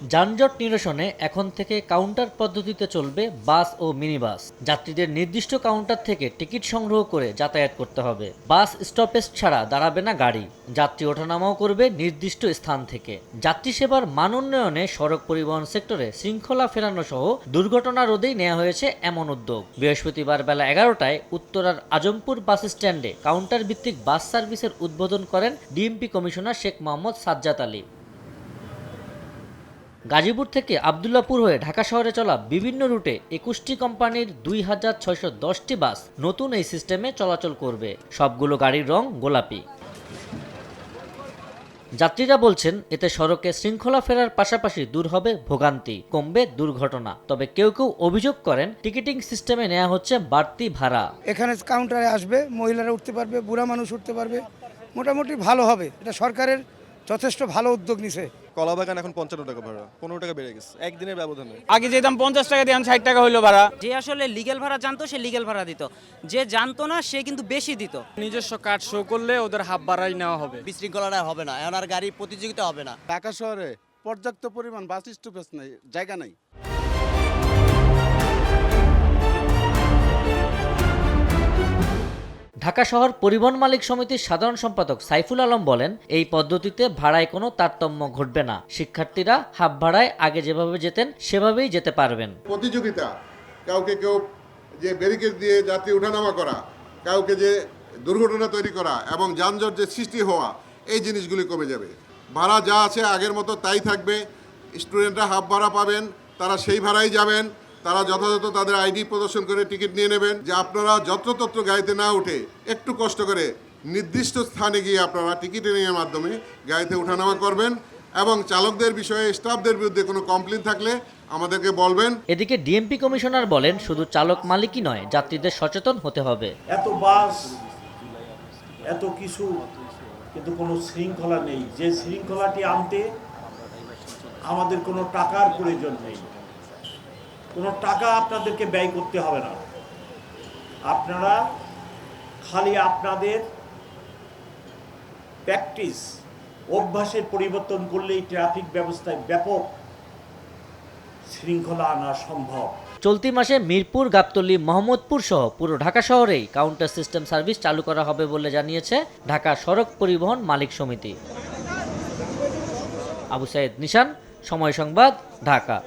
যানজট নিরসনে এখন থেকে কাউন্টার পদ্ধতিতে চলবে বাস ও মিনি বাস। যাত্রীদের নির্দিষ্ট কাউন্টার থেকে টিকিট সংগ্রহ করে যাতায়াত করতে হবে। বাস স্টপেজ ছাড়া দাঁড়াবে না গাড়ি। যাত্রী ওঠানামাও করবে নির্দিষ্ট স্থান থেকে। যাত্রী সেবার মান উন্নয়নে সড়ক পরিবহন সেক্টরে শৃঙ্খলা ফেরানো সহ দুর্ঘটনা রোধেই নেওয়া হয়েছে এমন উদ্যোগ। বৃহস্পতিবার বেলা 11টায় উত্তরার আজমপুর বাস স্ট্যান্ডে কাউন্টার ভিত্তিক বাস সার্ভিসের উদ্বোধন করেন ডিএমপি কমিশনার শেখ মোহাম্মদ সাজ্জাদ আলী। গাজীপুর থেকে আবদুল্লাপুর হয়ে ঢাকা শহরে চলা বিভিন্ন রুটে 21টি কোম্পানির 2610টি বাস নতুন এই সিস্টেমে চলাচল করবে। সবগুলো গাড়ির রং গোলাপি। যাত্রীরা বলছেন এতে সড়কে শৃঙ্খলা ফেরার পাশাপাশি দূর হবে ভোগান্তি, কমবে দুর্ঘটনা। তবে কেউ কেউ অভিযোগ করেন টিকিটিং সিস্টেমে নেওয়া হচ্ছে বাড়তি ভাড়া। এখানে কাউন্টারে আসবে, মহিলারা উঠতে পারবে, বুড়া মানুষ উঠতে পারবে, মোটামুটি ভালো হবে। এটা সরকারের যথেষ্ট ভালো উদ্যোগ নিছে। কলাবাগান এখন 55 টাকা ভাড়া, 15 টাকা বেড়ে গেছে একদিনের ব্যবধানে। আগে যেতাম 50 টাকা দিয়ে 60 টাকা হইলো ভাড়া। যে আসলে লিগ্যাল ভাড়া জানতো সে লিগ্যাল ভাড়া দিত, যে জানতো না সে কিন্তু বেশি দিত। নিজস্ব কার্ড শো করলে ওদের হাফ ভাড়াই নেওয়া হবে। বিশৃঙ্খলাটা হবে না, এখন আর গাড়ি প্রতিযোগিতা হবে না। ঢাকা শহরে পর্যাপ্ত পরিমাণ বাস স্টপেজ নেই, জায়গা নেই। ঢাকা শহর পরিবহন মালিক সমিতির সাধারণ সম্পাদক সাইফুল আলম বলেন, এই পদ্ধতিতে ভাড়ায় কোনো তারতম্য ঘটবে না। শিক্ষার্থীরা হাফ ভাড়ায় আগে যেভাবে যেতেন সেভাবেই যেতে পারবেন। প্রতিযোগিতা, কাউকে কেউ যে ব্যারিকেড দিয়ে যাত্রী ওঠানামা করা, কাউকে যে দুর্ঘটনা তৈরি করা এবং যানজট যে সৃষ্টি হওয়া, এই জিনিসগুলি কমে যাবে। ভাড়া যা আছে আগের মতো তাই থাকবে। স্টুডেন্টরা হাফ ভাড়া পাবেন, তারা সেই ভাড়াই যাবেন। তারা যথাযথ তাদের আইডি প্রদর্শন করে টিকিট নিয়ে নেবেন। যে আপনারা যত্রতত্র গাড়িতে না উঠে একটু কষ্ট করে নির্দিষ্ট স্থানে গিয়ে আপনারা টিকিট নেওয়ার মাধ্যমে গাড়িতে ওঠানামা করবেন এবং চালকদের বিষয়ে স্টাফদের বিরুদ্ধে কোনো কমপ্লেন থাকলে আমাদেরকে বলবেন। এদিকে ডিএমপি কমিশনার বলেন, শুধু চালক মালিকই নয়, যাত্রীদের সচেতন হতে হবে। এত বাস, এত কিছু, কিন্তু কোনো শৃঙ্খলা নেই। যে শৃঙ্খলাটি আনতে আমাদের কোনো টাকার প্রয়োজন নেই, কোনো টাকা আপনাদেরকে ব্যয় করতে হবে না। আপনারা খালি আপনাদের প্র্যাকটিস, অভ্যাসের পরিবর্তন করলেই ট্রাফিক ব্যবস্থায় ব্যাপক শৃঙ্খলা আনা সম্ভব। চলতি মাসে মিরপুর, গাবতলী, মোহাম্মদপুর সহ পুরো ঢাকা শহরেই কাউন্টার সিস্টেম সার্ভিস চালু করা হবে বলে জানিয়েছে ঢাকা সড়ক পরিবহন মালিক সমিতি। আবু সাইদ নিশান, সময় সংবাদ, ঢাকা।